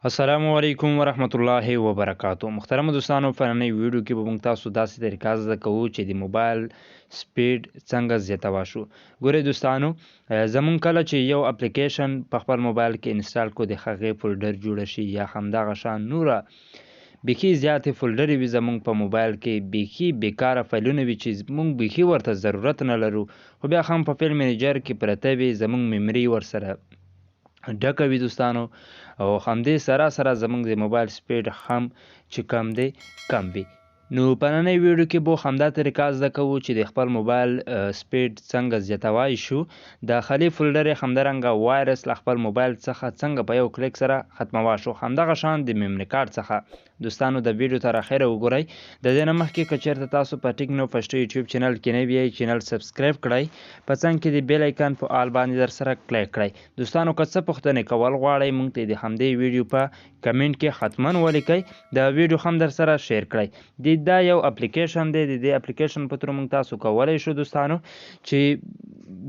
السلام علیکم ورحمت الله وبرکاتو. محترم دوستانو، په نننۍ ویډیو کې به موږ تاسو داسې طریقه زده کوو چې د موبایل سپیډ څنګه زیاتولی شو. ګورئ دوستانو، زمونږ کله چې یو اپلیکیشن په خپل موبایل کې انسټال کړو، د هغې فولډر جوړه شي یا همدغه شان نوره بیخي زیاتې فولډرې وي زمونږ په موبایل کې، بیخي بیکاره فایلونه وي چې موږ بیخي ورته ضرورت نه لرو، خو بیا هم په فایل منیجر کې پرته وي، زمونږ میمري ورسره ډکه وي دوستانو، او همدې سره زمونږ د موبایل سپیډ هم چې کم دی کم وي. نو په نننۍ ویډیو کې به همدا طریقه زده کوو چې د خپل موبایل سپیډ څنګه زیاتوای شو. د خالي فولډر یې همدارنګه وایرس له خپل موبایل څخه څنګه په یو کلیک سره ختموای شو، همدغه شان د میمري کارت څخه. دوستانو د ویډیو تر اخره وګورئ. د دې نه مخکې که چېرته تاسو په ټیکنو پښتو یوټیوب چینل کې نوي یئ، چینل سبسکرایب کړئ، په څنګ کې د بیل ایکن په آل باندې در سره کلیک کړئ. دوستانو که څه پوښتنې کول غواړئ، موږ ته د همدې ویډیو په کمنټ کې حتما ولیکئ، د ویډیو هم در سره شیر کړئ. دا یو اپلیکیشن دی، د دې اپلیکیشن په تور موږ تاسو کولی شو دوستانو چې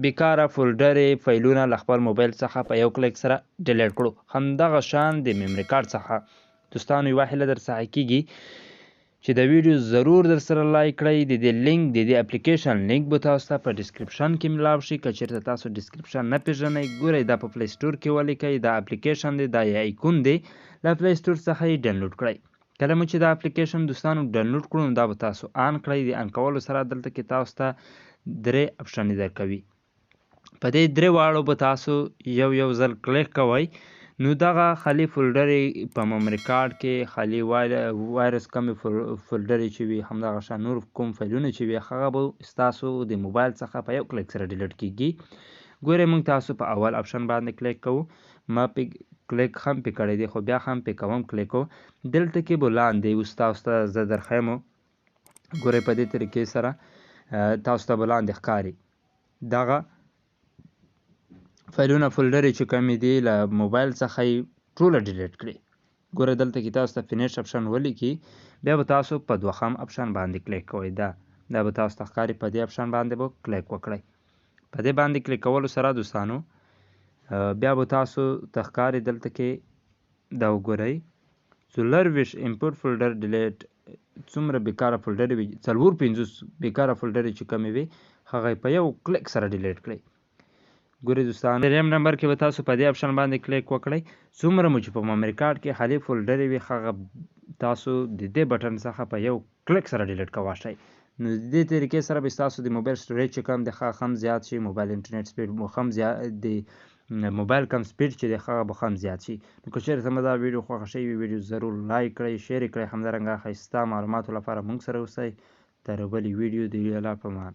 بیکاره فولډرې فایلونه له خپل موبایل څخه په یو کلیک سره ډیلیټ کړو، همدغه شان د میمري کارت څخه. دوستانو یوه هیله در څخه کیږي چې د ویډیو ضرور در سره لایک کړئ. د دې لینک، د دې اپلیکیشن لینک به تاسو ته په ډسکرپشن کې ملاو شي. که چېرته تاسو ډسکرپشن نه پېژنئ، ګورئ دا په پلی سټور کې ولیکئ، دا اپلیکیشن دی، دا یې ایکون دی، له پلی سټور څخه یې ډاونلوډ کړئ. کله مو چې دا اپلیکیشن دوستانو ډاونلوډ کړو، نو دا به تاسو آن کړئ. د آن کولو سره دلته کې تاسو ته 3 اپشنې درکوي. په دې 3 واړو به تاسو یو ځل کلیک کوئ، نو دغه خالي فولډرې په میمري کارت کې خالي وایرس کمې فولډرې چې وي، همدغه شان نور کوم فایلونه چې وي، هغه به ستاسو د موبایل څخه په یو کلیک سره ډیلیټ کیږي. ګورئ موږ تاسو په اول اپشن باندې کلیک کوو. ما پې کلیک هم پې کړی دی، خو بیا هم پې کوم کلیک. دلته کې به لاندې اوس تاسو ته زه درښیم. ګورئ په دې طریقې سره تاسو ته به لاندې ښکاري دغه فایلونه فولډرې چې کمې دي له موبایل څخه یې ټوله ډیلیټ کړي. ګوره دلته کې تاسو ته فینیش اپشن ولیکي، بیا به تاسو په دوهم اپشن باندې کلیک کوئ. دا به تاسو ته ښکاري، په دې اپشن باندې به کلیک وکړئ. په دې باندې کلیک کولو سره دوستانو بیا به تاسو ته ښکاري دلته کې دا وګورئ 24 امپورټ فولډر ډیلیټ، څومره بیکاره فولډرې وي، 54 بیکاره فولډرې چې کمې وي، هغه په یو کلیک سره ډیلیټ کړئ. ګورئ دوستانو دریم نمبر کې به تاسو په دې اپشن باندې کلیک وکړئ. څومره مو چې په میمري کارت کې خالي فولډرې وي، هغه تاسو د دې بټن څخه په یو کلیک سره ډیلیټ کولی شئ. نو د دې طریقې سره به ستاسو د موبایل سټوریج چې کم دی هغه هم زیات شي، موبایل انټرنیټ سپیډ مو هم زیات دی، موبایل کم سپیډ چې دی هغه به هم زیات شي. نو که چېرته مو دا ویډیو خوښه شوې وي، ویډیو ضرور لایک کړئ، شیر یې کړئ، همدارنګه ښایسته معلوماتو لپاره موږ سره اوسئ. تر بلې ویډیو د الله په امان.